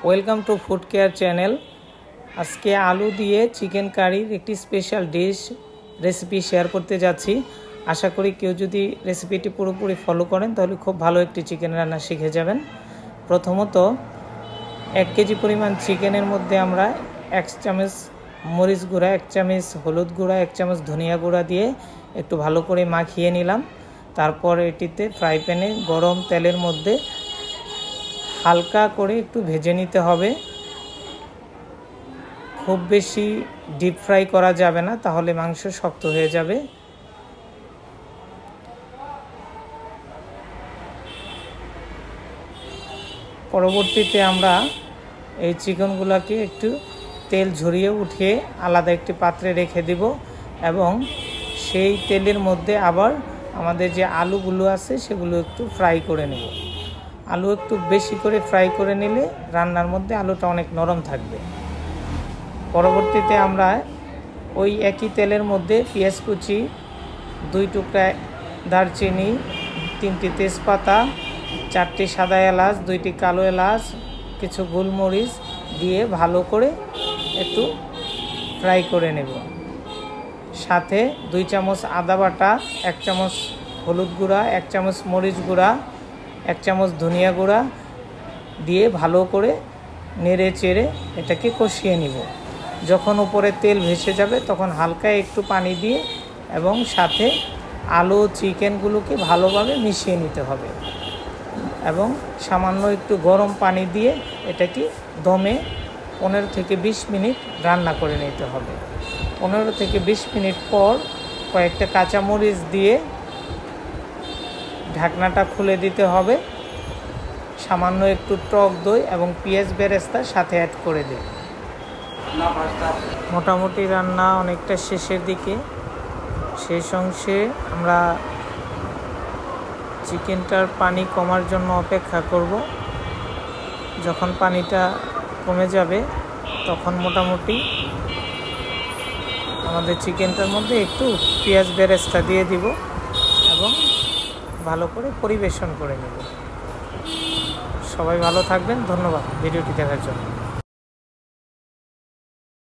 Welcome to food care channel. আজকে আলু দিয়ে চিকেন কারির একটি স্পেশাল ডিশ রেসিপি শেয়ার করতে যাচ্ছি। আশা করি কেউ যদি রেসিপিটি পুরোপুরি ফলো করেন তাহলে খুব ভালো একটি চিকেন রান্না শিখে যাবেন। প্রথমত 1 কেজি পরিমাণ চিকেনের মধ্যে আমরা 1 চামচ মরিচ গুঁড়া, 1 চামচ হলুদ গুঁড়া, 1 চামচ ধনিয়া গুঁড়া দিয়ে একটু ভালো করে মাখিয়ে নিলাম। তারপর এটিতে ফ্রাই প্যানে গরম তেলের মধ্যে হালকা করে একটু ভেজে নিতে হবে। খুব বেশি ডিপ ফ্রাই করা যাবে না, তাহলে মাংস শক্ত হয়ে যাবে। পরবর্তীতে আমরা এই চিকেনগুলোকে একটু তেল ঝরিয়ে উঠিয়ে আলাদা একটি পাত্রে রেখে দেব এবং সেই তেলের মধ্যে আবার আমাদের যে আলুগুলো আছে সেগুলো একটু ফ্রাই করে নেব। আলু একটু বেশি করে ফ্রাই করে নিলে রান্নার মধ্যে আলুটা অনেক নরম থাকবে। পরবর্তীতে আমরা ওই একই তেলের মধ্যে পেঁয়াজ কুচি, 2 টুকরা দারচিনি, 3টি তেজপাতা, 4টি সাদা এলাচ, 2টি কালো এলাচ, কিছু গোলমরিচ দিয়ে ভালো করে একটু ফ্রাই করে নেব। সাথে 2 চামচ আদা বাটা, 1 চামচ হলুদ গুঁড়া, 1 চামচ মরিচ গুঁড়া, 1 চামচ ধনিয়া গুঁড়া দিয়ে ভালো করে নেড়ে চেড়ে এটাকে কষিয়ে নিব। যখন উপরে তেল ভেসে যাবে তখন হালকা একটু পানি দিয়ে এবং সাথে আলু চিকেনগুলোকে ভালোভাবে মিশিয়ে নিতে হবে এবং সামান্য একটু গরম পানি দিয়ে এটাকে দমে 15 থেকে 20 মিনিট রান্না করে নিতে হবে। 15 থেকে 20 মিনিট পর কয়েকটা কাঁচামরিচ দিয়ে ঢাকনাটা খুলে দিতে হবে। সামান্য একটু টক দই এবং পেঁয়াজ বেরেস্তা সাথে অ্যাড করে দিই। মোটামুটি রান্না অনেকটা শেষের দিকে। শেষ অংশে আমরা চিকেনটার পানি কমার জন্য অপেক্ষা করব। যখন পানিটা কমে যাবে তখন মোটামুটি আমাদের চিকেনটার মধ্যে একটু পেঁয়াজ বেরেস্তা দিয়ে দিব এবং ভালো করে পরিবেশন করে নেব। সবাই ভালো থাকবেন। ধন্যবাদ ভিডিওটি দেখার জন্য।